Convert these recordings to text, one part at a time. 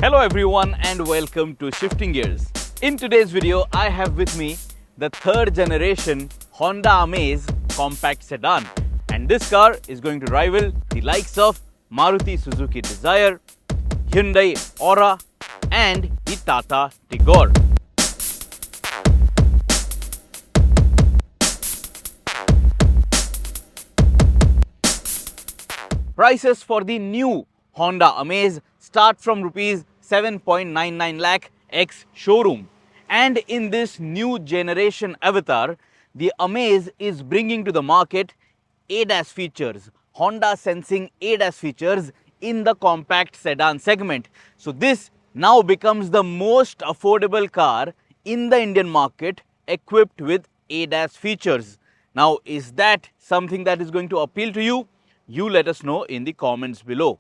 Hello everyone and welcome to Shifting Gears. In today's video, I have with me the third generation Honda Amaze compact sedan. And this car is going to rival the likes of Maruti Suzuki Dzire, Hyundai Aura and the Tata Tigor. Prices for the new Honda Amaze start from rupees 7.99 lakh ex showroom. And in this new generation avatar, the Amaze is bringing to the market ADAS features, Honda sensing ADAS features in the compact sedan segment. So this now becomes the most affordable car in the Indian market equipped with ADAS features. Now, is that something that is going to appeal to you? You let us know in the comments below.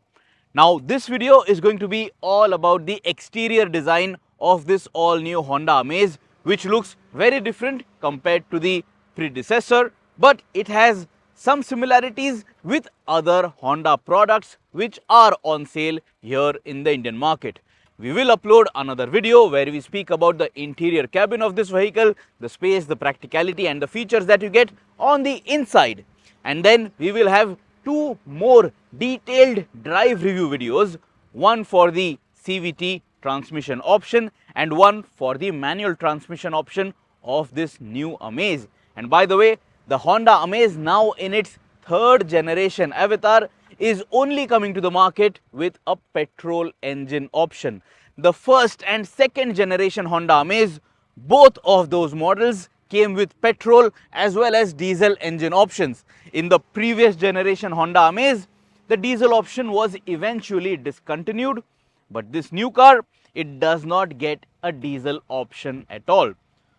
Now, this video is going to be all about the exterior design of this all new Honda Amaze, which looks very different compared to the predecessor, but it has some similarities with other Honda products which are on sale here in the Indian market. We will upload another video where we speak about the interior cabin of this vehicle, the space, the practicality and the features that you get on the inside. And then we will have two more detailed drive review videos, one for the CVT transmission option and one for the manual transmission option of this new Amaze. And by the way, the Honda Amaze, now in its third generation avatar, is only coming to the market with a petrol engine option. The first and second generation Honda Amaze, both of those models came with petrol as well as diesel engine options. In the previous generation Honda Amaze, the diesel option was eventually discontinued, but this new car, it does not get a diesel option at all.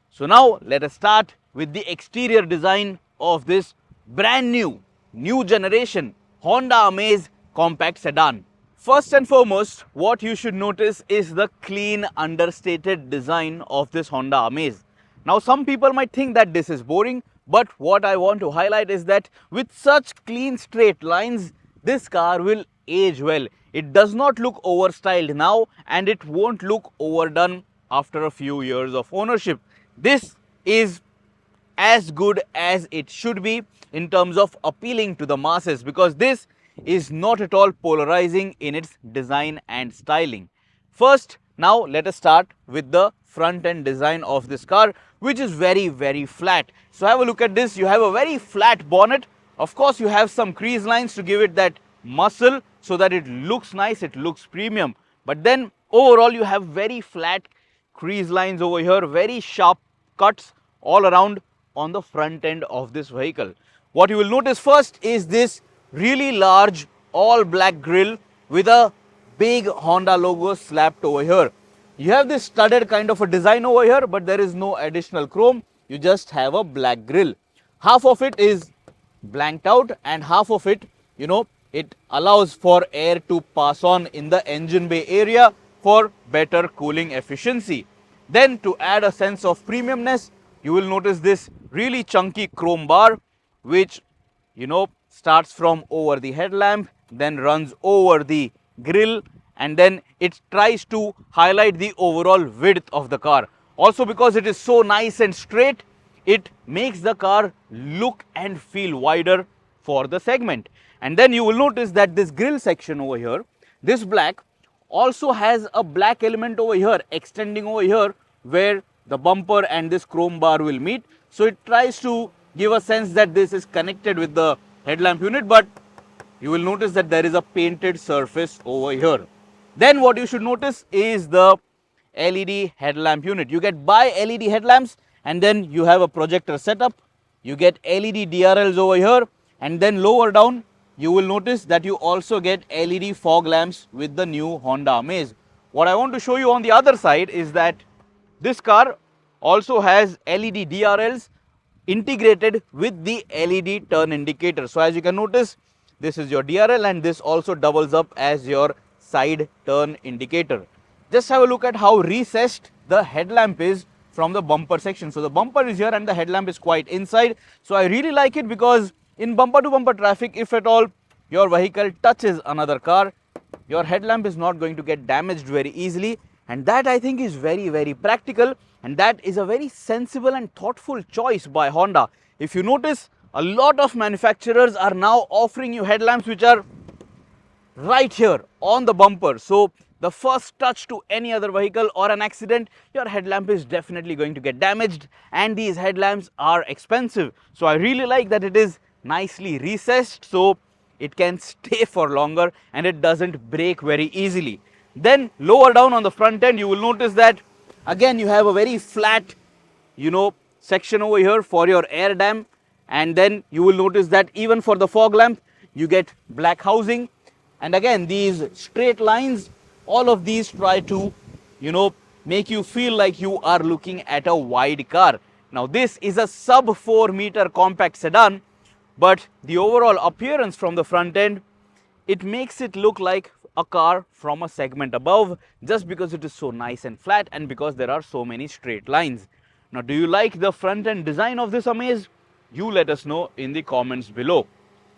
So now let us start with the exterior design of this brand new generation Honda Amaze compact sedan. First and foremost, what you should notice is the clean, understated design of this Honda Amaze. Now, some people might think that this is boring, but what I want to highlight is that with such clean straight lines, this car will age well. It does not look overstyled now and it won't look overdone after a few years of ownership. This is as good as it should be in terms of appealing to the masses, because this is not at all polarizing in its design and styling. First, now let us start with the front end design of this car, which is very flat. So have a look at this. You have a very flat bonnet. Of course, you have some crease lines to give it that muscle so that it looks nice, it looks premium. But then overall you have very flat crease lines over here, very sharp cuts all around on the front end of this vehicle. What you will notice first is this really large all black grille with a big Honda logo slapped over here. You have this studded kind of a design over here, but there is no additional chrome. You just have a black grille. Half of it is blanked out and half of it, it allows for air to pass on in the engine bay area for better cooling efficiency. Then, to add a sense of premiumness, you will notice this really chunky chrome bar, which starts from over the headlamp, then runs over the grille, and then it tries to highlight the overall width of the car. Also, because it is so nice and straight, it makes the car look and feel wider for the segment. And then you will notice that this grille section over here, this black, also has a black element over here, extending over here where the bumper and this chrome bar will meet. So it tries to give a sense that this is connected with the headlamp unit, but you will notice that there is a painted surface over here. Then what you should notice is the LED headlamp unit. You get bi-LED headlamps and then you have a projector setup. You get LED DRLs over here, and then lower down you will notice that you also get LED fog lamps with the new Honda Amaze. What I want to show you on the other side is that this car also has LED DRLs integrated with the LED turn indicator. So as you can notice, this is your DRL and this also doubles up as your side turn indicator. Just have a look at how recessed the headlamp is from the bumper section. So the bumper is here and the headlamp is quite inside. So I really like it because in bumper to bumper traffic, if at all your vehicle touches another car, your headlamp is not going to get damaged very easily, and that I think is very practical, and that is a very sensible and thoughtful choice by Honda. If you notice, a lot of manufacturers are now offering you headlamps which are right here on the bumper. So the first touch to any other vehicle or an accident, your headlamp is definitely going to get damaged, and these headlamps are expensive. So I really like that it is nicely recessed so it can stay for longer and it doesn't break very easily. Then lower down on the front end, you will notice that again you have a very flat, section over here for your air dam, and then you will notice that even for the fog lamp you get black housing. And again, these straight lines, all of these try to, make you feel like you are looking at a wide car. Now this is a sub 4 meter compact sedan, but the overall appearance from the front end, it makes it look like a car from a segment above, just because it is so nice and flat and because there are so many straight lines. Now, do you like the front end design of this Amaze? You let us know in the comments below.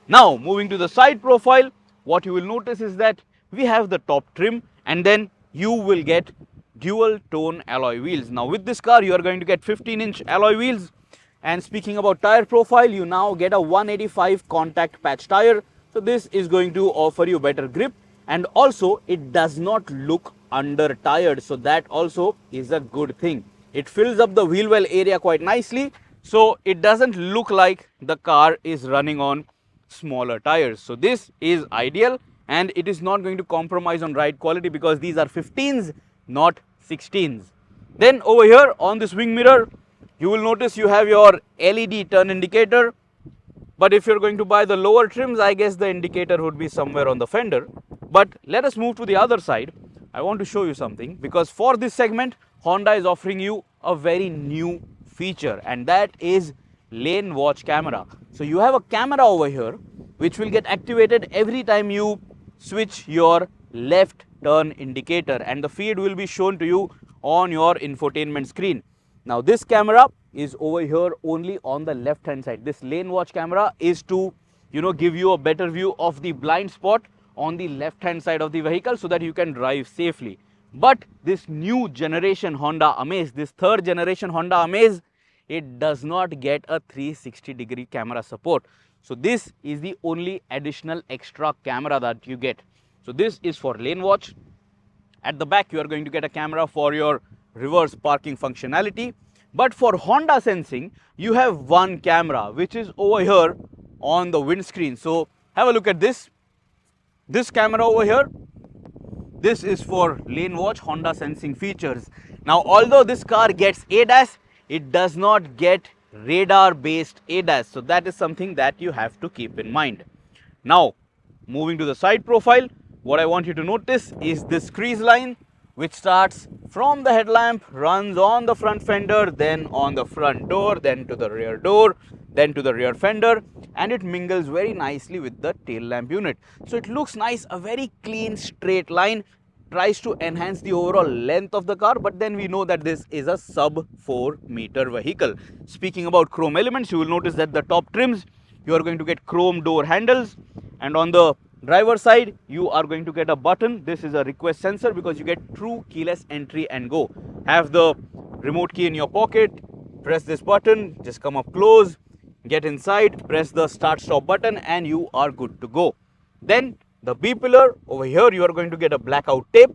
Now, moving to the side profile, what you will notice is that we have the top trim, and then you will get dual tone alloy wheels. Now with this car you are going to get 15-inch alloy wheels, and speaking about tire profile, you now get a 185 contact patch tire. So this is going to offer you better grip, and also it does not look under tired, so that also is a good thing. It fills up the wheel well area quite nicely, so it doesn't look like the car is running on smaller tires. So this is ideal, and it is not going to compromise on ride quality because these are 15s, not 16s. Then over here on this wing mirror, you will notice you have your LED turn indicator, but if you're going to buy the lower trims, I guess the indicator would be somewhere on the fender. But let us move to the other side. I want to show you something, because for this segment Honda is offering you a very new feature, and that is lane watch camera. So you have a camera over here which will get activated every time you switch your left turn indicator, and the feed will be shown to you on your infotainment screen. Now this camera is over here only on the left hand side. This lane watch camera is to give you a better view of the blind spot on the left hand side of the vehicle so that you can drive safely. But this new generation Honda Amaze, this third generation Honda Amaze, it does not get a 360-degree camera support. So this is the only additional extra camera that you get. So this is for lane watch. At the back you are going to get a camera for your reverse parking functionality. But for Honda sensing, you have one camera which is over here on the windscreen. So have a look at this. This camera over here, this is for lane watch Honda sensing features. Now although this car gets ADAS, it does not get radar based ADAS. So that is something that you have to keep in mind. Now moving to the side profile, what I want you to notice is this crease line which starts from the headlamp, runs on the front fender, then on the front door, then to the rear door, then to the rear fender, and it mingles very nicely with the tail lamp unit. So it looks nice, a very clean straight line, tries to enhance the overall length of the car, but then we know that this is a sub 4 meter vehicle. Speaking about chrome elements, you will notice that the top trims, you are going to get chrome door handles, and on the driver side you are going to get a button. This is a request sensor because you get true keyless entry and go. Have the remote key in your pocket, press this button, just come up close, get inside, press the start stop button, and you are good to go. Then the B pillar over here, you are going to get a blackout tape.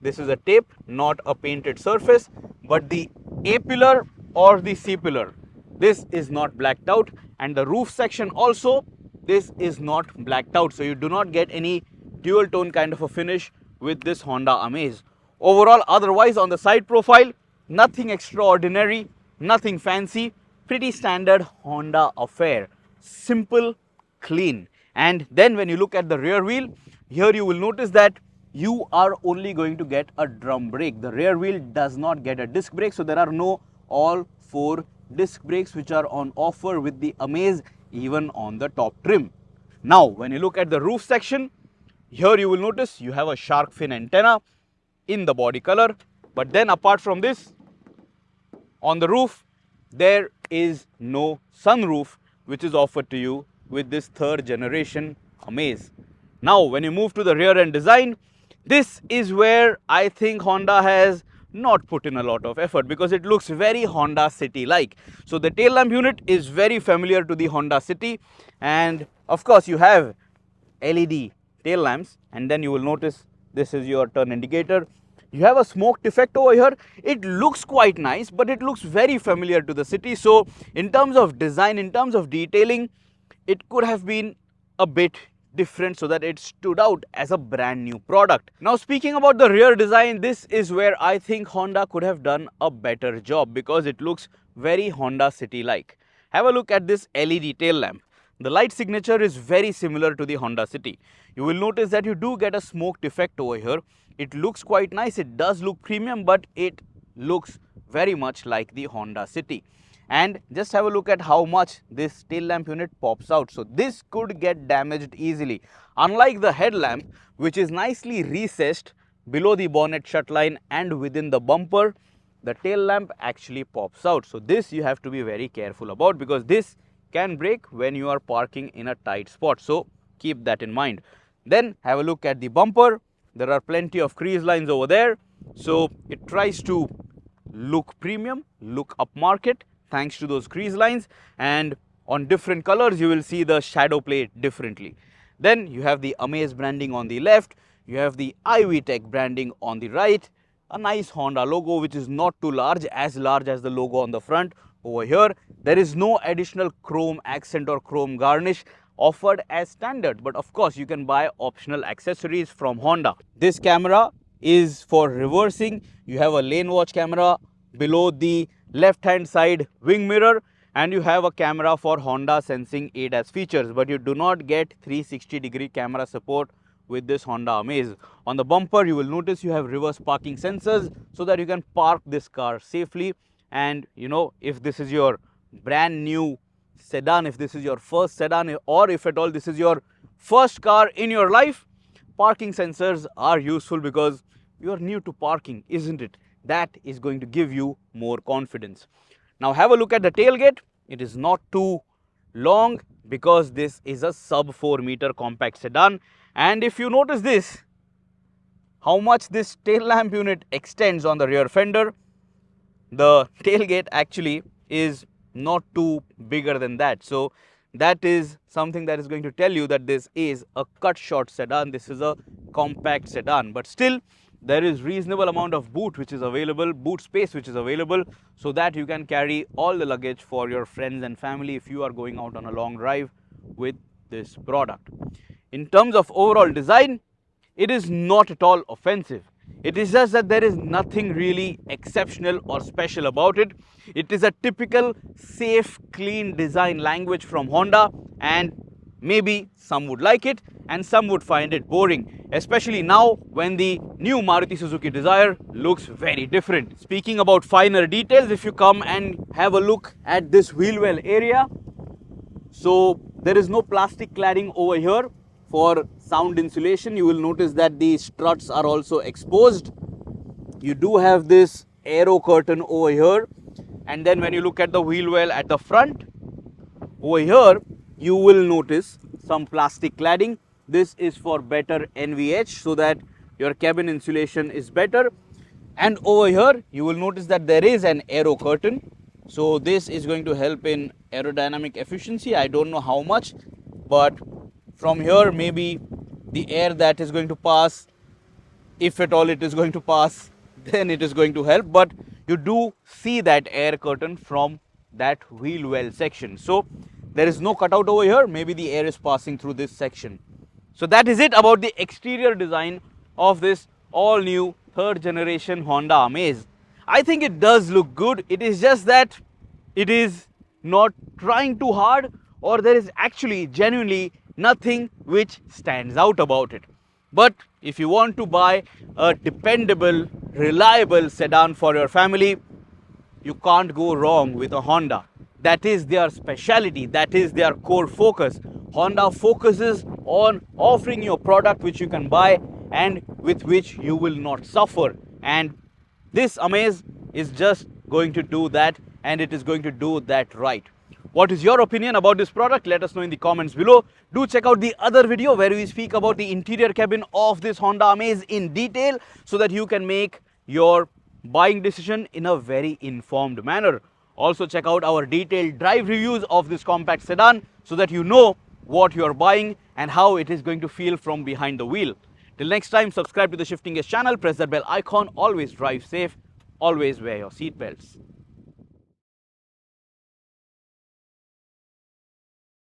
This is a tape, not a painted surface. But the A pillar or the C pillar, this is not blacked out, and the roof section also, this is not blacked out. So you do not get any dual tone kind of a finish with this Honda Amaze. Overall, otherwise on the side profile, nothing extraordinary, nothing fancy, pretty standard Honda affair. Simple, clean. And then when you look at the rear wheel, here you will notice that you are only going to get a drum brake. The rear wheel does not get a disc brake, so there are no all 4 disc brakes which are on offer with the Amaze, even on the top trim. Now when you look at the roof section, here you will notice you have a shark fin antenna in the body color, but then apart from this, on the roof there is no sunroof which is offered to you with this third generation Amaze. Now, when you move to the rear end design, this is where I think Honda has not put in a lot of effort because it looks very Honda City like. So the tail lamp unit is very familiar to the Honda City, and of course you have LED tail lamps, and then you will notice this is your turn indicator. You have a smoke defect over here. It looks quite nice, but it looks very familiar to the city. So in terms of design, in terms of detailing, it could have been a bit different so that it stood out as a brand new product. Now, speaking about the rear design, this is where I think Honda could have done a better job because it looks very Honda City like. Have a look at this LED tail lamp. The light signature is very similar to the Honda City. You will notice that you do get a smoke defect over here. It looks quite nice. It does look premium, but it looks very much like the Honda City. And just have a look at how much this tail lamp unit pops out. So this could get damaged easily. Unlike the headlamp, which is nicely recessed below the bonnet shut line and within the bumper, the tail lamp actually pops out. So this you have to be very careful about because this can break when you are parking in a tight spot. So keep that in mind. Then have a look at the bumper. There are plenty of crease lines over there. So it tries to look premium, look upmarket thanks to those crease lines, and on different colors you will see the shadow play differently. Then you have the Amaze branding on the left, you have the IV Tech branding on the right, a nice Honda logo which is not too large as the logo on the front. Over here there is no additional chrome accent or chrome garnish offered as standard, but of course you can buy optional accessories from Honda. This camera is for reversing. You have a lane watch camera below the left hand side wing mirror, and you have a camera for Honda sensing ADAS features, but you do not get 360-degree camera support with this Honda Amaze. On the bumper you will notice you have reverse parking sensors so that you can park this car safely. And you know, if this is your brand new sedan, if this is your first sedan, or if at all this is your first car in your life, parking sensors are useful because you are new to parking, isn't it? That is going to give you more confidence. Now have a look at the tailgate. It is not too long because this is a sub 4 meter compact sedan. And if you notice this, how much this tail lamp unit extends on the rear fender, the tailgate actually is not too bigger than that. So that is something that is going to tell you that this is a cut short sedan, this is a compact sedan, but still there is reasonable amount of boot space which is available, so that you can carry all the luggage for your friends and family if you are going out on a long drive with this product. In terms of overall design, it is not at all offensive. It is just that there is nothing really exceptional or special about it. It is a typical safe, clean design language from Honda, and maybe some would like it and some would find it boring, especially now when the new Maruti Suzuki Dzire looks very different. Speaking about finer details, if you come and have a look at this wheel well area, so there is no plastic cladding over here for sound insulation. You will notice that the struts are also exposed. You do have this aero curtain over here, and then when you look at the wheel well at the front, over here you will notice some plastic cladding. This is for better NVH so that your cabin insulation is better. And over here you will notice that there is an aero curtain. So this is going to help in aerodynamic efficiency. I don't know how much, but from here maybe the air that is going to pass, if at all it is going to pass, then it is going to help. But you do see that air curtain from that wheel well section. So there is no cutout over here. Maybe the air is passing through this section. So that is it about the exterior design of this all new third generation Honda Amaze. I think it does look good. It is just that it is not trying too hard, or there is actually genuinely nothing which stands out about it. But if you want to buy a dependable, reliable sedan for your family, you can't go wrong with a Honda. That is their speciality, that is their core focus. Honda focuses on offering you a product which you can buy and with which you will not suffer. And this Amaze is just going to do that, and it is going to do that right. What is your opinion about this product? Let us know in the comments below. Do check out the other video where we speak about the interior cabin of this Honda Amaze in detail so that you can make your buying decision in a very informed manner. Also check out our detailed drive reviews of this compact sedan so that you know what you are buying and how it is going to feel from behind the wheel. Till next time, subscribe to the Shifting Gears channel, press that bell icon, always drive safe, always wear your seat belts.